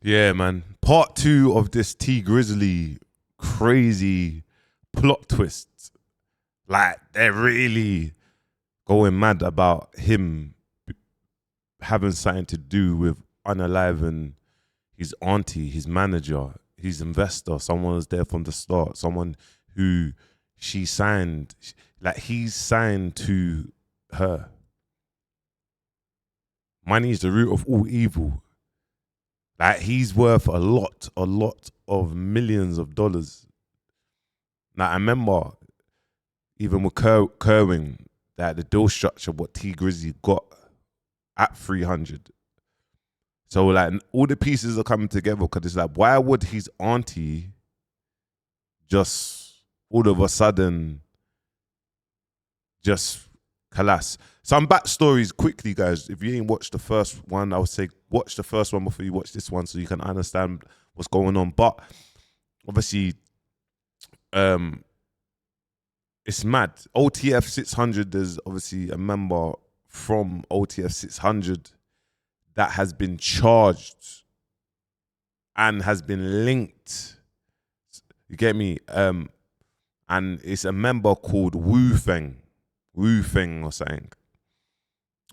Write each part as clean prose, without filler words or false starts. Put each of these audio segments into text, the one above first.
Yeah, man. Part two of this T Grizzly crazy plot twist. Like, they're really going mad about him having something to do with unaliving his auntie, his manager, his investor. Someone was there from the start. Someone who she signed, like he's signed to her. Money is the root of all evil. Like, he's worth a lot of millions of dollars. Now, I remember even with Kerwin, that the deal structure, what T Grizzly got at 300. So, like, all the pieces are coming together because it's like, why would his auntie just all of a sudden just collapse? Some backstories quickly, guys. If you ain't watched the first one, I would say watch the first one before you watch this one so you can understand what's going on. But obviously, it's mad. OTF 600, there's obviously a member from OTF 600 that has been charged and has been linked. You get me? And it's a member called Wu Feng or something.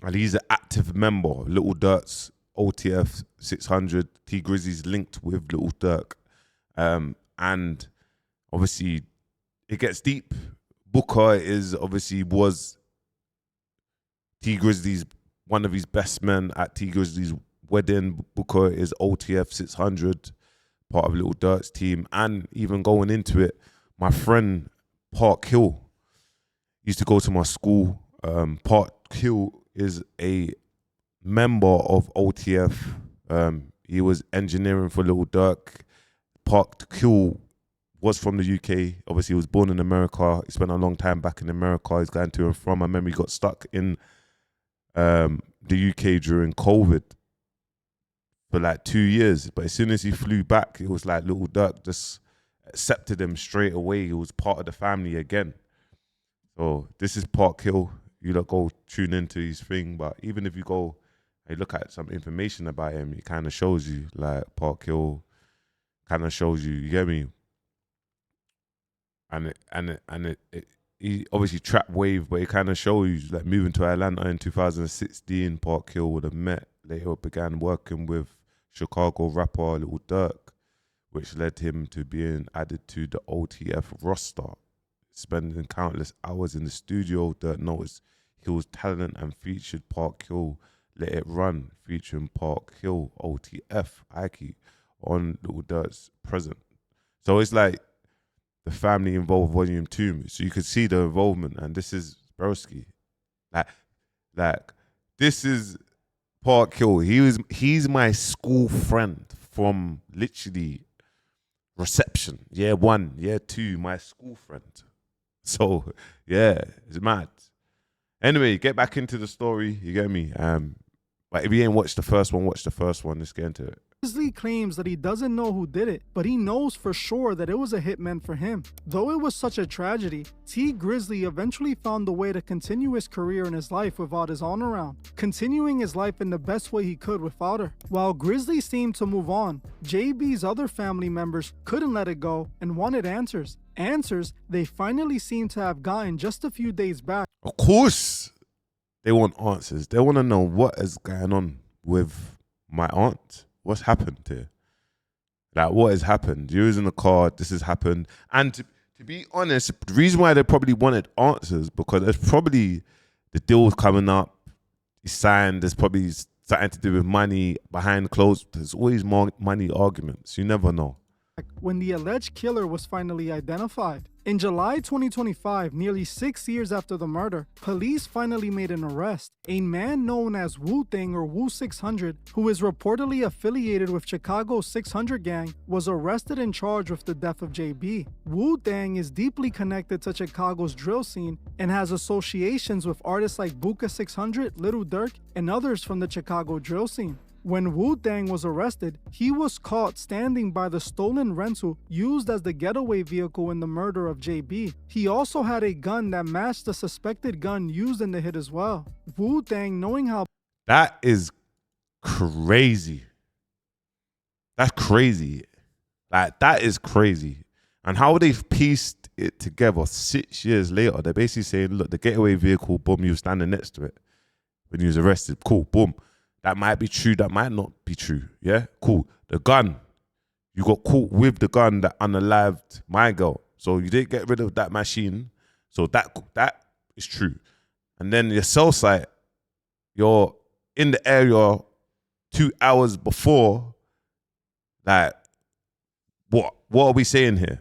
And he's an active member. Little Dirk's OTF 600. T Grizzly's linked with Little Dirk. And obviously, it gets deep. Booker was T Grizzly's one of his best men at T Grizzly's wedding. Booker is OTF 600, part of Little Dirk's team. And even going into it, my friend Park Hill used to go to my school. Park Hill is a member of OTF. He was engineering for Little Dirk. Park Hill was from the UK. Obviously, he was born in America. He spent a long time back in America. He's going to and from. I remember he got stuck in the UK during COVID for like 2 years. But as soon as he flew back, it was like Little Dirk just accepted him straight away. He was part of the family again. So this is Park Hill. You don't go tune into his thing, but even if you go and look at some information about him, it kind of shows you, like, Park Hill kind of shows you get me? He obviously trap wave, but it kind of shows you, like, moving to Atlanta in 2016, Park Hill would have met. Later began working with Chicago rapper Little Dirk, which led him to being added to the OTF roster. Spending countless hours in the studio, Dirk noticed Hill's talent and featured Park Hill Let It Run, featuring Park Hill OTF Ike on Little Dirk's Present. So it's like the family involved volume 2. So you could see the involvement, and this is Broski. Like this is Park Hill. He's my school friend from literally reception. Year 1, year 2, my school friend. So yeah, it's mad. Anyway, get back into the story. You get me? But if you ain't watched the first one, watch the first one. Let's get into it. Grizzly claims that he doesn't know who did it, but he knows for sure that it was a hitman for him. Though it was such a tragedy, T Grizzly eventually found a way to continue his career in his life without his aunt around, continuing his life in the best way he could without her. While Grizzly seemed to move on, JB's other family members couldn't let it go and wanted answers. Answers they finally seem to have gotten just a few days back. Of course, they want answers. They want to know what is going on with my aunt. What's happened here? Like, what has happened? You was in the car, this has happened. And to be honest, the reason why they probably wanted answers, because there's probably the deal's coming up, he signed, there's probably something to do with money behind closed. There's always more money arguments. You never know. When the alleged killer was finally identified. In July 2025, nearly 6 years after the murder, police finally made an arrest. A man known as Wu-Tang or Wu 600, who is reportedly affiliated with Chicago's 600 gang, was arrested and charged with the death of JB. Wu-Tang is deeply connected to Chicago's drill scene and has associations with artists like Buka 600, Little Dirk, and others from the Chicago drill scene. When Wu-Tang was arrested, he was caught standing by the stolen rental used as the getaway vehicle in the murder of JB. He also had a gun that matched the suspected gun used in the hit as well. Wu-Tang, knowing how... That is crazy. That's crazy. Like, that is crazy. And how they've pieced it together 6 years later, they're basically saying, look, the getaway vehicle, boom, you were standing next to it when you was arrested. Cool, boom. That might be true, that might not be true. Yeah, cool. The gun, you got caught with the gun that unalived my girl. So you didn't get rid of that machine. So that is true. And then your cell site, you're in the area 2 hours before. Like, what are we saying here?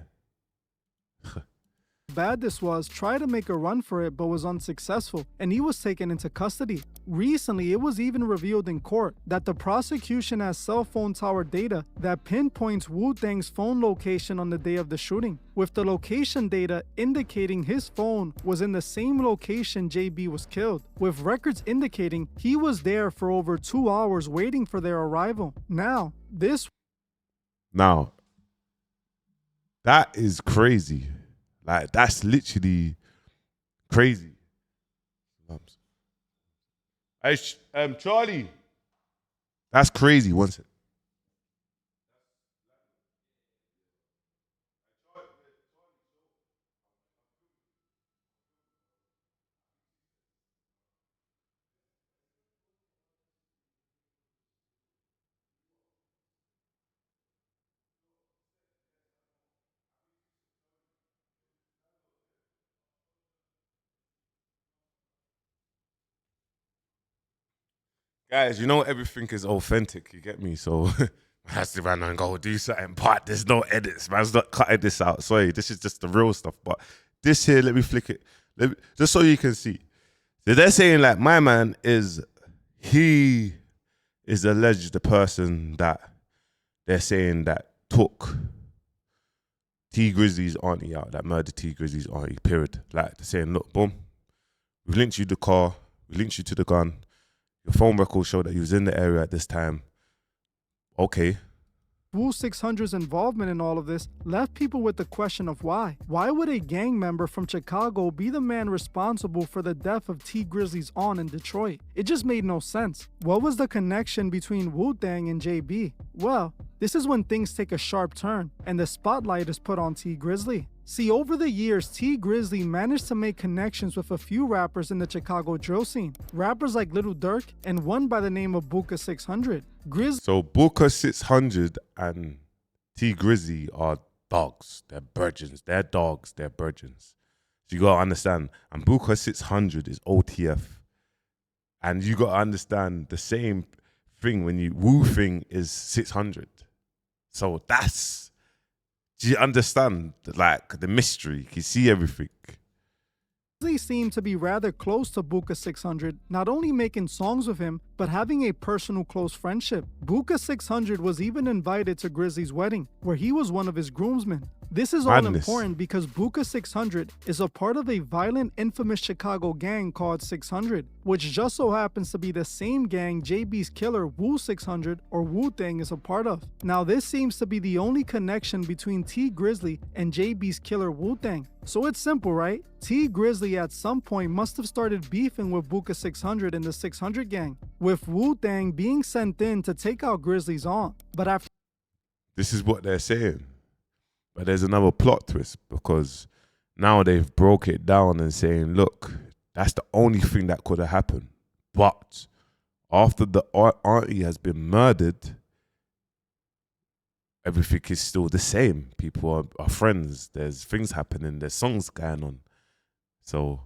Bad this was, tried to make a run for it but was unsuccessful, and he was taken into custody. Recently, it was even revealed in court that the prosecution has cell phone tower data that pinpoints Wu-Tang's phone location on the day of the shooting, with the location data indicating his phone was in the same location JB was killed, with records indicating he was there for over 2 hours waiting for their arrival. Now, that is crazy. Like, that's literally crazy. Hey, Charlie. That's crazy. One second. Guys, you know everything is authentic, you get me? So I have to run and go do something, but there's no edits. Man's not cutting this out. Sorry, this is just the real stuff. But this here, let me flick it. Just so you can see. So they're saying, like, my man he is alleged the person that they're saying that took T Grizzly's auntie out, that murdered T Grizzly's auntie, period. Like, they're saying, look, boom, we linked you to the car, we linked you to the gun. Your phone records show that you was in the area at this time. Okay. Wu 600's involvement in all of this left people with the question of why. Why would a gang member from Chicago be the man responsible for the death of T Grizzly's aunt in Detroit? It just made no sense. What was the connection between Wu-Tang and JB? Well, this is when things take a sharp turn and the spotlight is put on T Grizzly. See, over the years, T Grizzly managed to make connections with a few rappers in the Chicago drill scene. Rappers like Little Durk and one by the name of Buka 600. So Buka 600 and T Grizzly are dogs. They're virgins. They're dogs. They're virgins. So you got to understand. And Buka 600 is OTF. And you got to understand the same thing when you Wu thing is 600. So that's... Do you understand, like, the mystery? You see everything. Grizzly seemed to be rather close to Buka 600, not only making songs with him, but having a personal close friendship. Buka 600 was even invited to Grizzly's wedding, where he was one of his groomsmen. This is all important because Buka 600 is a part of a violent, infamous Chicago gang called 600, which just so happens to be the same gang JB's killer Wu 600 or Wu-Tang is a part of. Now this seems to be the only connection between T Grizzly and JB's killer Wu-Tang. So it's simple, right? T Grizzly at some point must have started beefing with Buka 600 and the 600 gang, with Wu-Tang being sent in to take out Grizzly's aunt. But after... This is what they're saying. But there's another plot twist because now they've broke it down and saying, look, that's the only thing that could have happened. But after the auntie has been murdered, everything is still the same. People are friends. There's things happening. There's songs going on. So...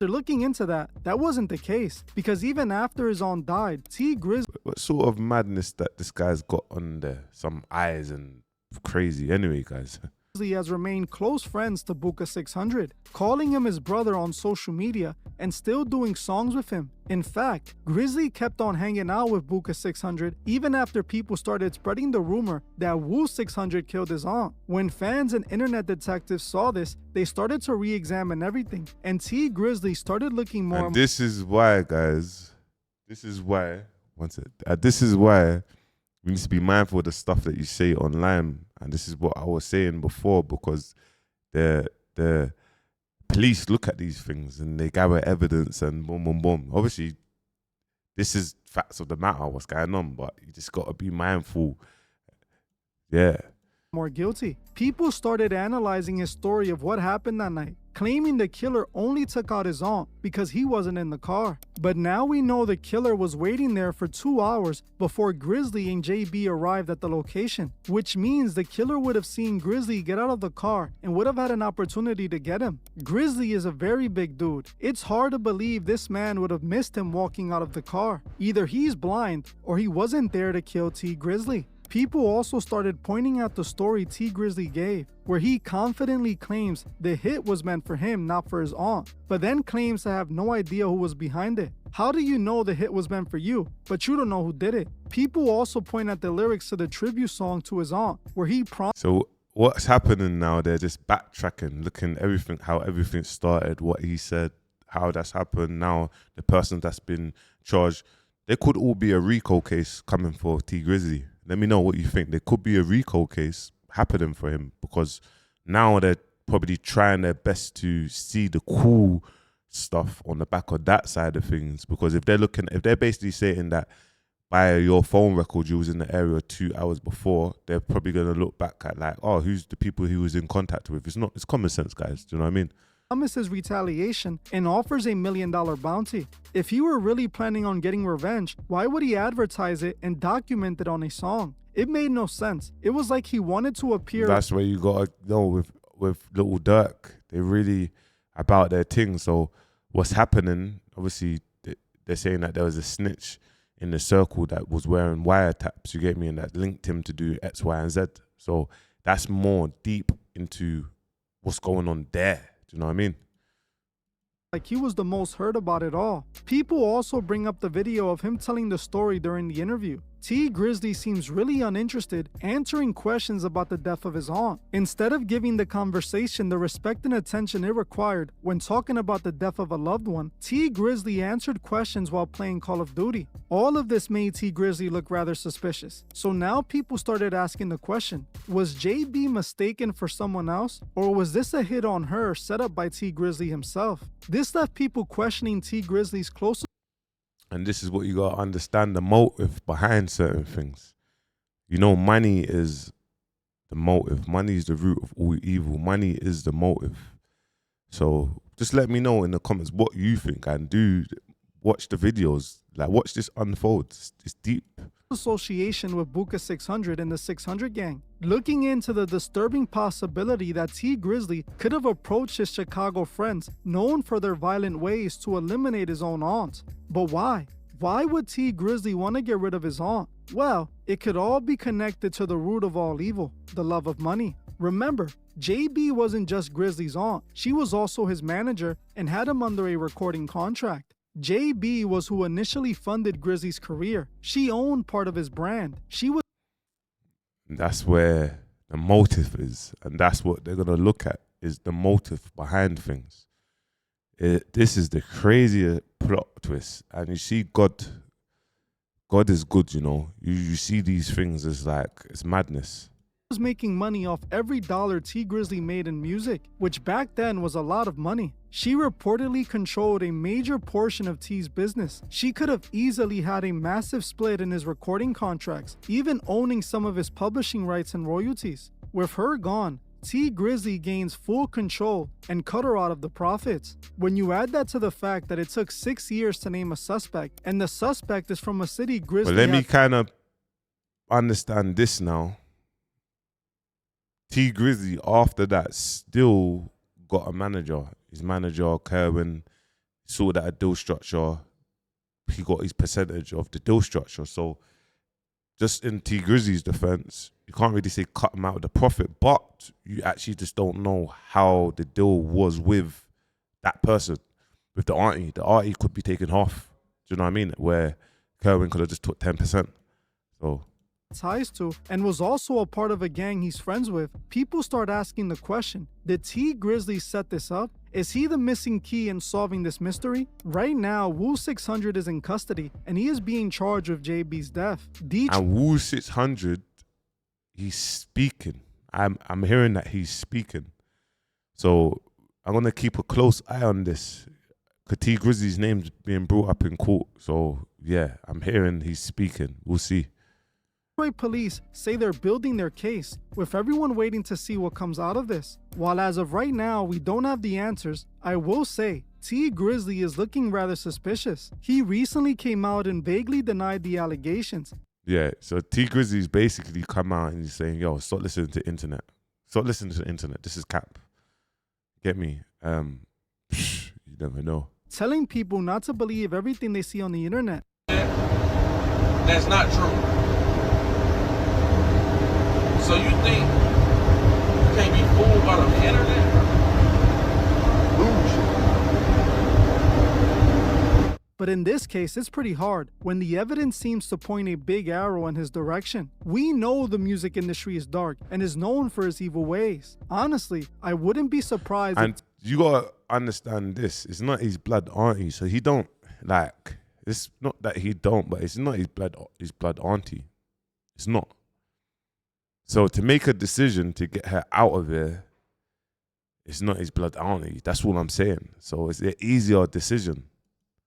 After looking into that, that wasn't the case. Because even after his aunt died, T Grizzly... What sort of madness that this guy's got on there? Some eyes and... crazy. Anyway, guys. has remained close friends to Buka 600, calling him his brother on social media and still doing songs with him. In fact, Grizzly kept on hanging out with Buka 600 even after people started spreading the rumor that Wu 600 killed his aunt. When fans and internet detectives saw this, they started to re-examine everything, and T Grizzly started looking more... And this is why, guys, this is why we need to be mindful of the stuff that you say online. And this is what I was saying before, because the police look at these things and they gather evidence and boom, boom, boom. Obviously, this is facts of the matter, what's going on, but you just got to be mindful Yeah. more guilty. People started analyzing his story of what happened that night, claiming the killer only took out his aunt because he wasn't in the car. But now we know the killer was waiting there for 2 hours before Grizzly and JB arrived at the location, which means the killer would have seen Grizzly get out of the car and would have had an opportunity to get him. Grizzly is a very big dude. It's hard to believe this man would have missed him walking out of the car. Either he's blind or he wasn't there to kill T Grizzly. People also started pointing out the story T Grizzly gave, where he confidently claims the hit was meant for him, not for his aunt, but then claims to have no idea who was behind it. How do you know the hit was meant for you, but you don't know who did it? People also point at the lyrics to the tribute song to his aunt, where he promised. So what's happening now? They're just backtracking, looking everything, how everything started, what he said, how that's happened. Now the person that's been charged, there could all be a RICO case coming for T Grizzly. Let me know what you think. There could be a RICO case happening for him because now they're probably trying their best to see the cool stuff on the back of that side of things. Because if they're basically saying that by your phone record you was in the area 2 hours before, they're probably going to look back at like, oh, who's the people he was in contact with? It's common sense, guys. Do you know what I mean? Promises retaliation and offers $1 million bounty. If he were really planning on getting revenge, why would he advertise it and document it on a song? It made no sense. It was like he wanted to appear. That's where you gotta know with Little Dirk. They really about their thing. So what's happening? Obviously, they're saying that there was a snitch in the circle that was wearing wiretaps. You get me, and that linked him to do X, Y, and Z. So that's more deep into what's going on there. Do you know what I mean? Like he was the most heard about it all. People also bring up the video of him telling the story during the interview. T Grizzly seems really uninterested answering questions about the death of his aunt. Instead of giving the conversation the respect and attention it required when talking about the death of a loved one, T Grizzly answered questions while playing Call of Duty. All of this made T Grizzly look rather suspicious. So now people started asking the question, was JB mistaken for someone else? Or was this a hit on her set up by T Grizzly himself? This left people questioning T Grizzly's close. And this is what you gotta understand, the motive behind certain things. You know, money is the motive. Money is the root of all evil. Money is the motive. So just let me know in the comments what you think, and do watch the videos. Like, watch this unfold. It's deep. Association with Buka 600 and the 600 gang, looking into the disturbing possibility that T Grizzly could have approached his Chicago friends known for their violent ways to eliminate his own aunt. But why? Why would T Grizzly want to get rid of his aunt? Well, it could all be connected to the root of all evil, the love of money. Remember, JB wasn't just Grizzly's aunt, she was also his manager and had him under a recording contract. JB was who initially funded Grizzly's career. She owned part of his brand. She was. That's where the motive is, and that's what they're gonna look at, is the motive behind things. This is the crazier plot twist, and you see God is good. You know, you see these things as like, it's madness. Was making money off every dollar T Grizzly made in music, which back then was a lot of money. She reportedly controlled a major portion of T's business. She could have easily had a massive split in his recording contracts, even owning some of his publishing rights and royalties. With her gone, T Grizzly gains full control and cut her out of the profits. When you add that to the fact that it took 6 years to name a suspect, and the suspect is from a city Grizzly. But let me kind of understand this now. T Grizzly after that still got a manager. His manager, Kerwin, saw that a deal structure. He got his percentage of the deal structure. So just in T Grizzly's defense, you can't really say cut him out of the profit, but you actually just don't know how the deal was with that person, with the auntie. The auntie could be taken half. Do you know what I mean? Where Kerwin could have just took 10%. So ties to, and was also a part of a gang he's friends with. People start asking the question, did T Grizzly set this up? Is he the missing key in solving this mystery? Right now, Wu 600 is in custody and he is being charged with JB's death. And Wu 600, he's speaking. I'm hearing that he's speaking. So I'm gonna keep a close eye on this, because T Grizzly's name's being brought up in court. So yeah, I'm hearing he's speaking. We'll see. Detroit police say they're building their case, with everyone waiting to see what comes out of this. While as of right now we don't have the answers, I will say T. Grizzly is looking rather suspicious. He recently came out and vaguely denied the allegations. Yeah, so T Grizzly's basically come out and he's saying, yo, stop listening to the internet. Stop listening to the internet. This is cap. Get me? You never know. Telling people not to believe everything they see on the internet. That's not true. So you think you can't be fooled by the internet? But in this case, it's pretty hard when the evidence seems to point a big arrow in his direction. We know the music industry is dark and is known for its evil ways. Honestly, I wouldn't be surprised And you gotta understand this. It's not his blood auntie, so he don't like. It's not that he don't, but it's not his blood auntie. It's not. So to make a decision to get her out of here, it's not his blood auntie. That's all I'm saying. So it's an easier decision.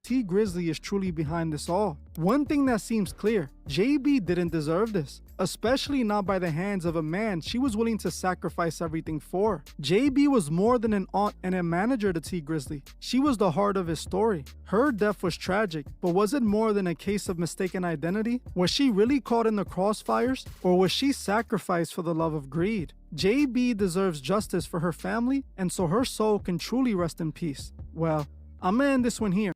T. Grizzly is truly behind this all. One thing that seems clear, JB didn't deserve this, especially not by the hands of a man she was willing to sacrifice everything for. JB was more than an aunt and a manager to T. Grizzly. She was the heart of his story. Her death was tragic, but was it more than a case of mistaken identity? Was she really caught in the crossfires, or was she sacrificed for the love of greed? JB deserves justice for her family, and so her soul can truly rest in peace. Well, I'm gonna end this one here.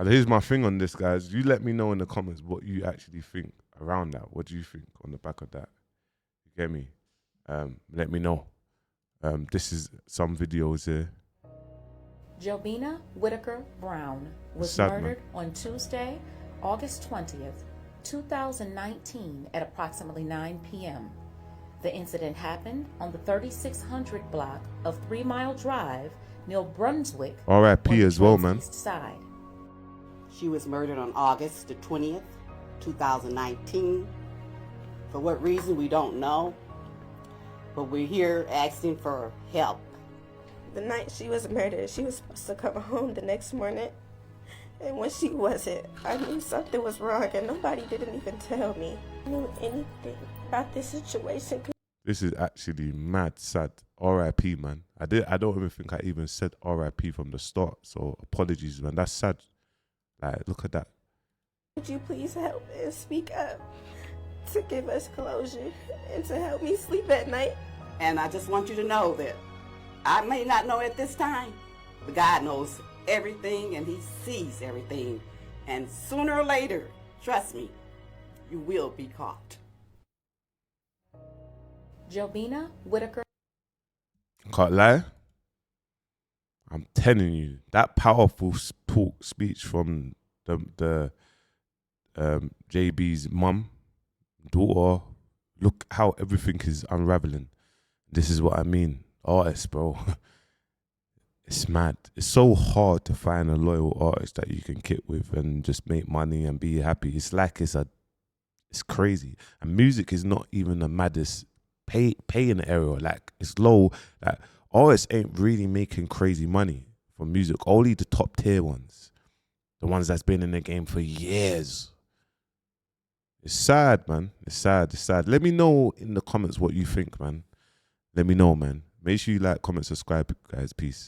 And here's my thing on this, guys. You let me know in the comments what you actually think around that. What do you think on the back of that? You get me? Let me know. This is some videos here. Jobina Whitaker Brown was Sad, murdered on Tuesday, August 20th, 2019 at approximately 9 p.m. The incident happened on the 3600 block of 3 Mile Drive near Brunswick. R.I.P. as well, man. East side. She was murdered on August the 20th, 2019. For what reason, we don't know. But we're here asking for help. The night she was murdered, she was supposed to come home the next morning. And when she wasn't, I knew something was wrong and nobody didn't even tell me. I knew anything about this situation. This is actually mad sad. R.I.P. man. I don't even think I even said R.I.P. from the start. So apologies, man. That's sad. Like, look at that. Could you please help and speak up to give us closure and to help me sleep at night? And I just want you to know that I may not know at this time, but God knows everything and He sees everything. And sooner or later, trust me, you will be caught. Jobina Whitaker. Can't lie. I'm telling you, that powerful speech from the JB's mum, daughter, look how everything is unraveling. This is what I mean. Artists, bro. It's mad. It's so hard to find a loyal artist that you can kit with and just make money and be happy. It's like it's crazy. And music is not even the maddest paying area. Like, it's low. Like, artists ain't really making crazy money from music. Only the top tier ones. The ones that's been in the game for years. It's sad, man. It's sad. It's sad. Let me know in the comments what you think, man. Let me know, man. Make sure you like, comment, subscribe, guys. Peace.